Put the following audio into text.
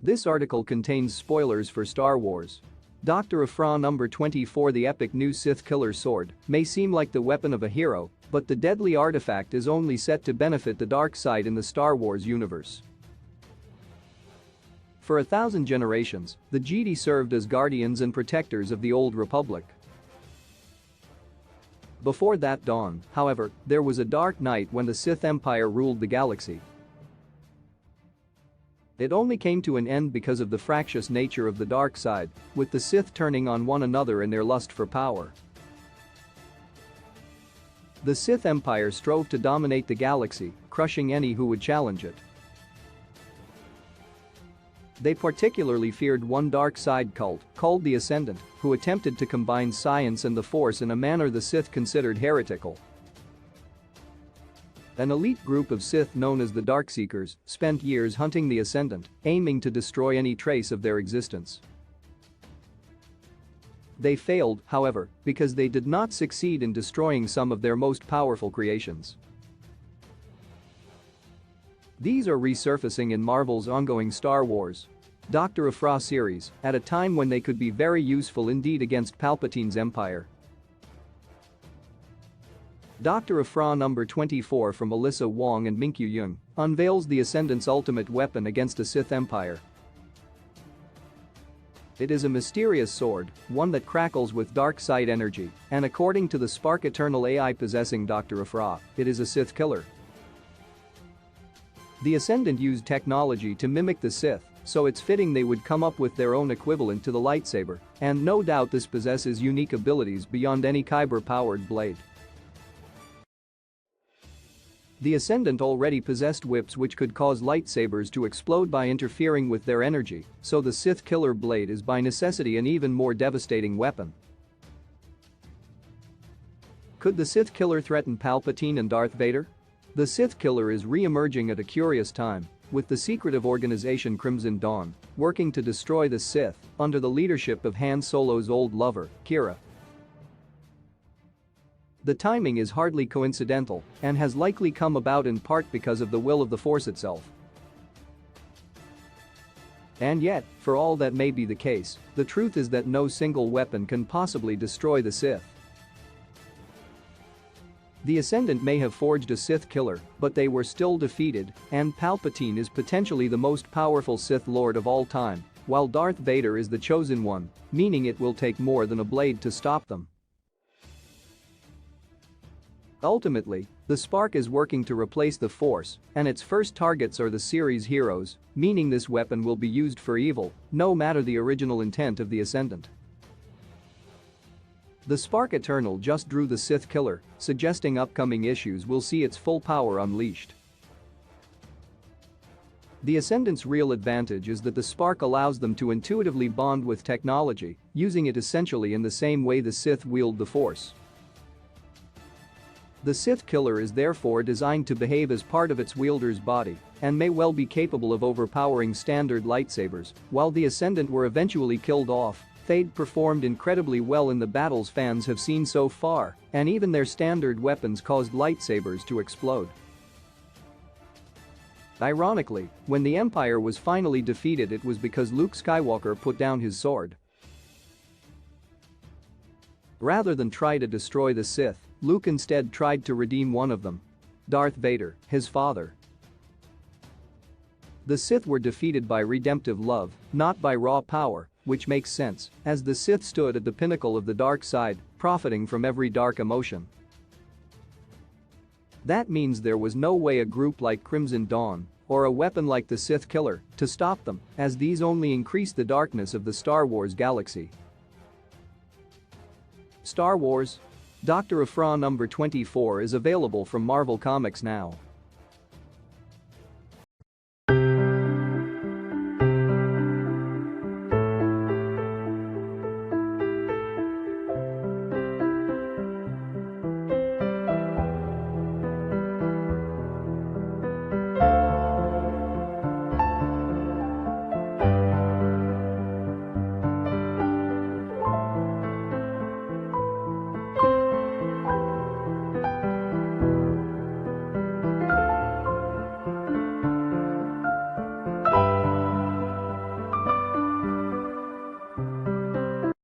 This article contains spoilers for Star Wars. Dr. Afra number 24. The epic new Sith killer sword may seem like the weapon of a hero, but the deadly artifact is only set to benefit the dark side in the Star Wars universe. For 1,000 generations, the Jedi served as guardians and protectors of the Old Republic. Before that dawn, however, there was a dark night when the Sith Empire ruled the galaxy. It only came to an end because of the fractious nature of the dark side, with the Sith turning on one another in their lust for power. The Sith Empire strove to dominate the galaxy, crushing any who would challenge it. They particularly feared one dark side cult, called the Ascendant, who attempted to combine science and the Force in a manner the Sith considered heretical. An elite group of Sith known as the Darkseekers spent years hunting the Ascendant, aiming to destroy any trace of their existence. They failed, however, because they did not succeed in destroying some of their most powerful creations. These are resurfacing in Marvel's ongoing Star Wars Dr. Afra series at a time when they could be very useful indeed against Palpatine's empire. Dr. Afra number 24 from Alyssa Wong and Minkyu Jung unveils the Ascendant's ultimate weapon against a Sith empire. It is a mysterious sword, one that crackles with dark side energy, and according to the Spark Eternal AI possessing Dr. Afra, it is a Sith killer. The Ascendant used technology to mimic the Sith, so it's fitting they would come up with their own equivalent to the lightsaber, and no doubt this possesses unique abilities beyond any kyber-powered blade. The Ascendant already possessed whips which could cause lightsabers to explode by interfering with their energy, so the Sith killer blade is by necessity an even more devastating weapon. Could the Sith killer threaten Palpatine and Darth Vader? The Sith killer is re-emerging at a curious time, with the secretive organization Crimson Dawn working to destroy the Sith under the leadership of Han Solo's old lover, Kira. The timing is hardly coincidental and has likely come about in part because of the will of the Force itself. And yet, for all that may be the case, the truth is that no single weapon can possibly destroy the Sith. The Ascendant may have forged a Sith killer, but they were still defeated, and Palpatine is potentially the most powerful Sith Lord of all time, while Darth Vader is the chosen one, meaning it will take more than a blade to stop them. Ultimately, the Spark is working to replace the Force, and its first targets are the series heroes, meaning this weapon will be used for evil, no matter the original intent of the Ascendant. The Spark Eternal just drew the Sith killer, suggesting upcoming issues will see its full power unleashed. The Ascendant's real advantage is that the Spark allows them to intuitively bond with technology, using it essentially in the same way the Sith wield the Force. The Sith killer is therefore designed to behave as part of its wielder's body and may well be capable of overpowering standard lightsabers. While the Ascendant were eventually killed off, Thade performed incredibly well in the battles fans have seen so far, and even their standard weapons caused lightsabers to explode. Ironically, when the Empire was finally defeated, it was because Luke Skywalker put down his sword. Rather than try to destroy the Sith, Luke instead tried to redeem one of them: Darth Vader, his father. The Sith were defeated by redemptive love, not by raw power, which makes sense, as the Sith stood at the pinnacle of the dark side, profiting from every dark emotion. That means there was no way a group like Crimson Dawn, or a weapon like the Sith Killer, to stop them, as these only increase the darkness of the Star Wars galaxy. Star Wars Dr. Afra number 24 is available from Marvel Comics now.